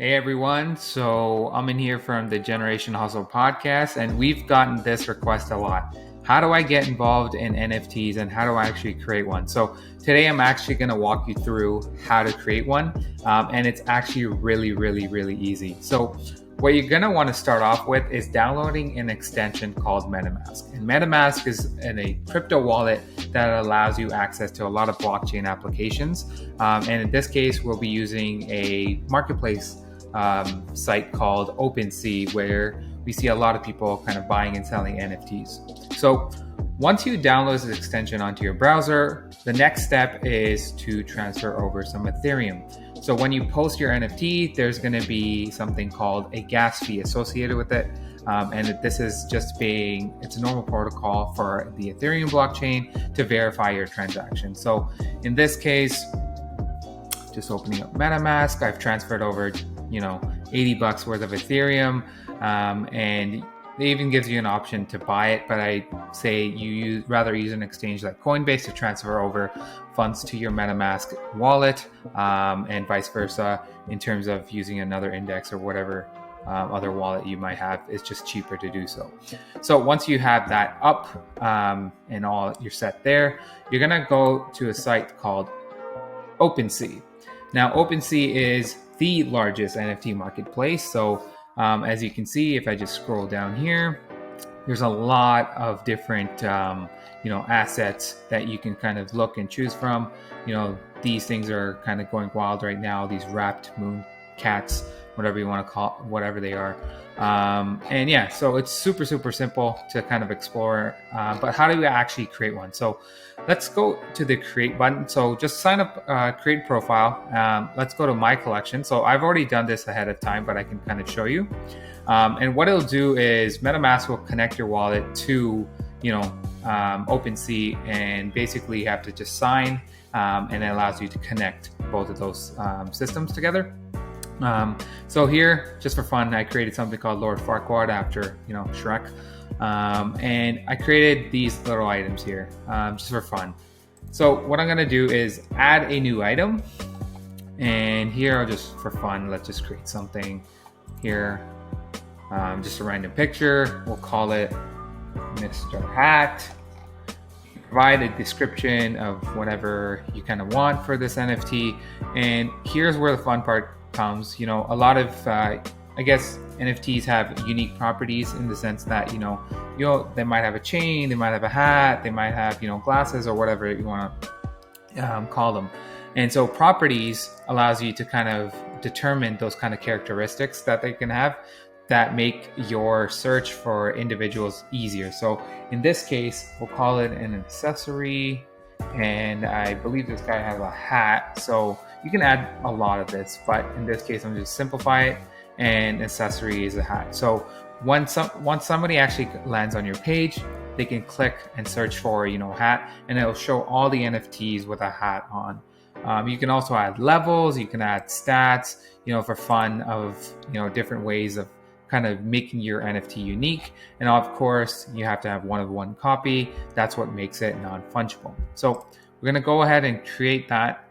Hey everyone, so I'm in here from the Generation Hustle podcast, and we've gotten this request a lot. How do I get involved in NFTs and how do I actually create one? So today I'm actually going to walk you through how to create one, and it's actually really easy. So what you're going to want to start off with is downloading an extension called MetaMask. And MetaMask is a crypto wallet that allows you access to a lot of blockchain applications. And in this case, we'll be using a marketplace site called OpenSea, where we see a lot of people kind of buying and selling NFTs. So once you download this extension onto your browser, the next step is to transfer over some Ethereum. So when you post your NFT, there's going to be something called a gas fee associated with it. And this is it's a normal protocol for the Ethereum blockchain to verify your transaction. So in this case, just opening up MetaMask, I've transferred over, $80 worth of Ethereum, and it even gives you an option to buy it, but I say you rather use an exchange like Coinbase to transfer over funds to your MetaMask wallet, and vice versa in terms of using another index or whatever other wallet you might have. It's just cheaper to do so. So once you have that up and all you're set there, you're gonna go to a site called OpenSea. Now, OpenSea is the largest NFT marketplace. So as you can see, if I just scroll down here, there's a lot of different assets that you can kind of look and choose from. These things are kind of going wild right now, these wrapped moon cats, whatever you want to call, whatever they are. And yeah, so it's super simple to kind of explore, but how do we actually create one? So let's go to the create button. So just sign up, create profile. Let's go to my collection. So I've already done this ahead of time, but I can kind of show you. And what it'll do is MetaMask will connect your wallet to, OpenSea, and basically you have to just sign, and it allows you to connect both of those systems together. So here, just for fun, I created something called Lord Farquaad after, Shrek. And I created these little items here, just for fun. So what I'm going to do is add a new item. And here, just for fun, let's just create something here. Just a random picture. We'll call it Mr. Hat. Provide a description of whatever you kind of want for this NFT. And here's where the fun part comes. A lot of I guess NFTs have unique properties in the sense that they might have a chain, they might have a hat, they might have glasses or whatever you want to call them. And so properties allows you to kind of determine those kind of characteristics that they can have that make your search for individuals easier. So in this case, we'll call it an accessory, and I believe this guy has a hat. So you can add a lot of this, but in this case, I'm just simplify it, and accessory is a hat. So once somebody actually lands on your page, they can click and search for, hat, and it'll show all the NFTs with a hat on. You can also add levels, you can add stats, for fun of, different ways of kind of making your NFT unique. And of course, you have to have one-of-one copy. That's what makes it non-fungible. So we're going to go ahead and create that.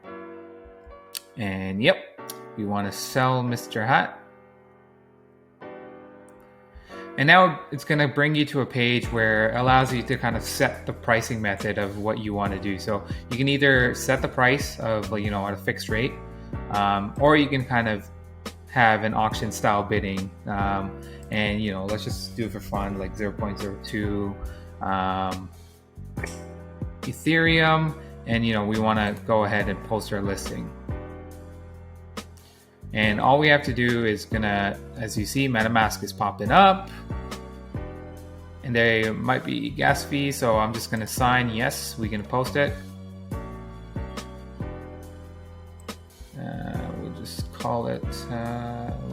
And yep, we want to sell Mr. Hat. And now it's going to bring you to a page where it allows you to kind of set the pricing method of what you want to do. So you can either set the price of, at a fixed rate, or you can kind of have an auction style bidding. And, let's just do it for fun, like 0.02 Ethereum. And, we want to go ahead and post our listing. And all we have to do is as you see, MetaMask is popping up. And there might be gas fee, so I'm just gonna sign yes, we can post it. We'll just call it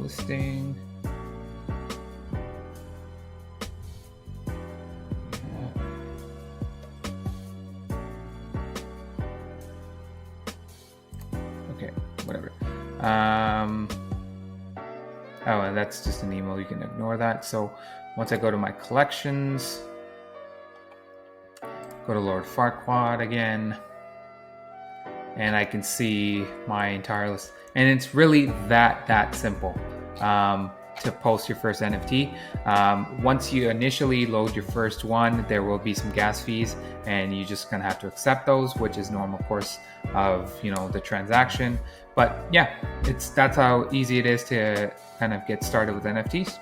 listing. Okay, whatever. And that's just an email, you can ignore that. So once I go to my collections, go to Lord Farquaad again, and I can see my entire list. And it's really that simple to post your first NFT. Once you initially load your first one, there will be some gas fees, and you just gonna have to accept those, which is normal course of the transaction. But yeah, that's how easy it is to kind of get started with NFTs.